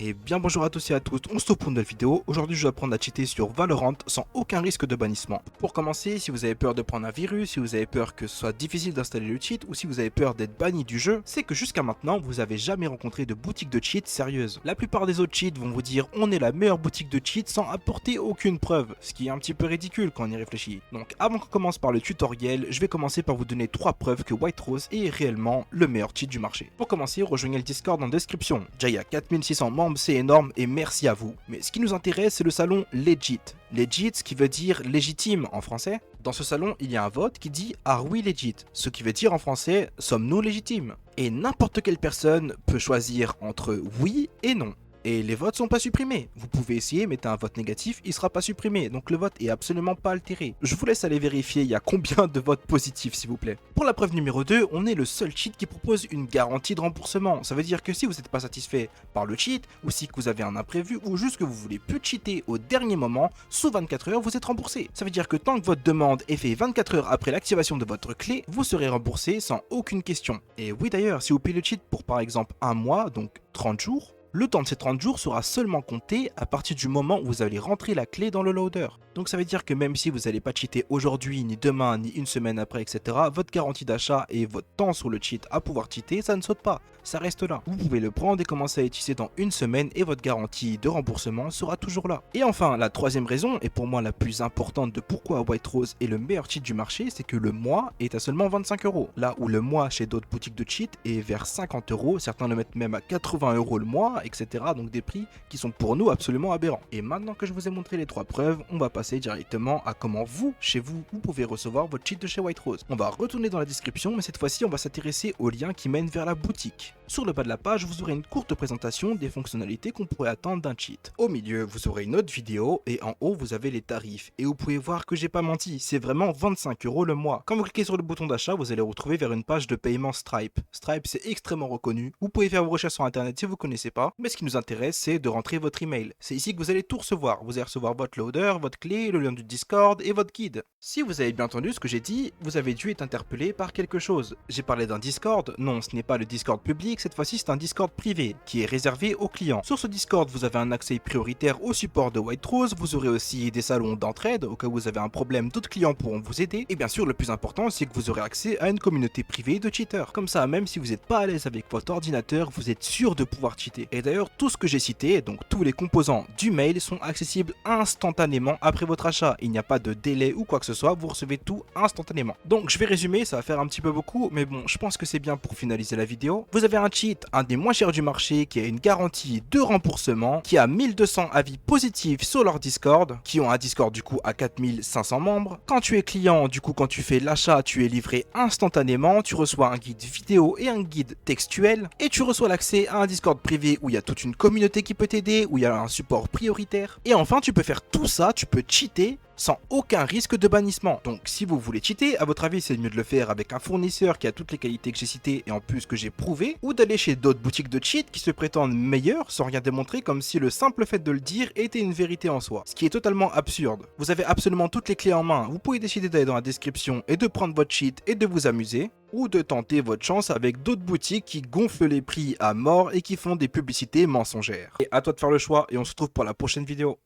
Et bien bonjour à tous et à toutes, on se retrouve pour une nouvelle vidéo. Aujourd'hui je vais apprendre à cheater sur Valorant sans aucun risque de bannissement. Pour commencer, si vous avez peur de prendre un virus, si vous avez peur que ce soit difficile d'installer le cheat ou si vous avez peur d'être banni du jeu, c'est que jusqu'à maintenant vous avez jamais rencontré de boutique de cheat sérieuse. La plupart des autres cheats vont vous dire on est la meilleure boutique de cheat sans apporter aucune preuve, ce qui est un petit peu ridicule quand on y réfléchit. Donc avant qu'on commence par le tutoriel, je vais commencer par vous donner 3 preuves que White Rose est réellement le meilleur cheat du marché. Pour commencer, rejoignez le Discord en description. Déjà il y a 4600 membres, c'est énorme et merci à vous. Mais ce qui nous intéresse, c'est le salon Legit. Legit, ce qui veut dire légitime en français. Dans ce salon, il y a un vote qui dit Are we legit? Ce qui veut dire en français sommes-nous légitimes? Et n'importe quelle personne peut choisir entre oui et non. Et les votes sont pas supprimés. Vous pouvez essayer, mettez un vote négatif, il sera pas supprimé. Donc le vote est absolument pas altéré. Je vous laisse aller vérifier, il y a combien de votes positifs s'il vous plaît. Pour la preuve numéro 2, on est le seul cheat qui propose une garantie de remboursement. Ça veut dire que si vous n'êtes pas satisfait par le cheat, ou si vous avez un imprévu, ou juste que vous voulez plus cheater au dernier moment, sous 24 heures, vous êtes remboursé. Ça veut dire que tant que votre demande est faite 24 heures après l'activation de votre clé, vous serez remboursé sans aucune question. Et oui d'ailleurs, si vous payez le cheat pour par exemple un mois, donc 30 jours, le temps de ces 30 jours sera seulement compté à partir du moment où vous allez rentrer la clé dans le loader. Donc ça veut dire que même si vous n'allez pas cheater aujourd'hui, ni demain, ni une semaine après, etc., votre garantie d'achat et votre temps sur le cheat à pouvoir cheater, ça ne saute pas, ça reste là. Vous pouvez le prendre et commencer à utiliser dans une semaine et votre garantie de remboursement sera toujours là. Et enfin, la troisième raison, et pour moi la plus importante de pourquoi White Rose est le meilleur cheat du marché, c'est que le mois est à seulement 25 €. Là où le mois chez d'autres boutiques de cheat est vers 50 €, certains le mettent même à 80 € le mois, etc. Donc des prix qui sont pour nous absolument aberrants. Et maintenant que je vous ai montré les 3 preuves, on va passer directement à comment vous, chez vous, vous pouvez recevoir votre cheat de chez White Rose. On va retourner dans la description, mais cette fois-ci on va s'intéresser au lien qui mène vers la boutique. Sur le bas de la page, vous aurez une courte présentation des fonctionnalités qu'on pourrait attendre d'un cheat. Au milieu, vous aurez une autre vidéo et en haut, vous avez les tarifs. Et vous pouvez voir que j'ai pas menti, c'est vraiment 25 € le mois. Quand vous cliquez sur le bouton d'achat, vous allez retrouver vers une page de paiement Stripe. Stripe, c'est extrêmement reconnu. Vous pouvez faire vos recherches sur internet si vous ne connaissez pas, mais ce qui nous intéresse, c'est de rentrer votre email. C'est ici que vous allez tout recevoir. Vous allez recevoir votre loader, votre clé, le lien du Discord et votre guide. Si vous avez bien entendu ce que j'ai dit, vous avez dû être interpellé par quelque chose. J'ai parlé d'un Discord. Non, ce n'est pas le Discord public, cette fois-ci c'est un Discord privé qui est réservé aux clients. Sur ce Discord, vous avez un accès prioritaire au support de White Rose, vous aurez aussi des salons d'entraide au cas où vous avez un problème, d'autres clients pourront vous aider. Et bien sûr, le plus important, c'est que vous aurez accès à une communauté privée de cheaters. Comme ça, même si vous n'êtes pas à l'aise avec votre ordinateur, vous êtes sûr de pouvoir cheater. Et d'ailleurs, tout ce que j'ai cité, donc tous les composants du mail, sont accessibles instantanément après votre achat. Il n'y a pas de délai ou quoi que ce soit, vous recevez tout instantanément. Donc je vais résumer, ça va faire un petit peu beaucoup, mais bon, je pense que c'est bien pour finaliser la vidéo. Vous avez un cheat, un des moins chers du marché, qui a une garantie de remboursement, qui a 1200 avis positifs sur leur Discord, qui ont un Discord du coup à 4500 membres. Quand tu es client, du coup quand tu fais l'achat, tu es livré instantanément, tu reçois un guide vidéo et un guide textuel, et tu reçois l'accès à un Discord privé où il y a toute une communauté qui peut t'aider, où il y a un support prioritaire. Et enfin, tu peux faire tout ça, tu peux cheater sans aucun risque de bannissement. Donc si vous voulez cheater, à votre avis c'est mieux de le faire avec un fournisseur qui a toutes les qualités que j'ai citées et en plus que j'ai prouvées, ou d'aller chez d'autres boutiques de cheat qui se prétendent meilleures sans rien démontrer, comme si le simple fait de le dire était une vérité en soi. Ce qui est totalement absurde. Vous avez absolument toutes les clés en main, vous pouvez décider d'aller dans la description et de prendre votre cheat et de vous amuser, ou de tenter votre chance avec d'autres boutiques qui gonflent les prix à mort et qui font des publicités mensongères. Et à toi de faire le choix et on se retrouve pour la prochaine vidéo.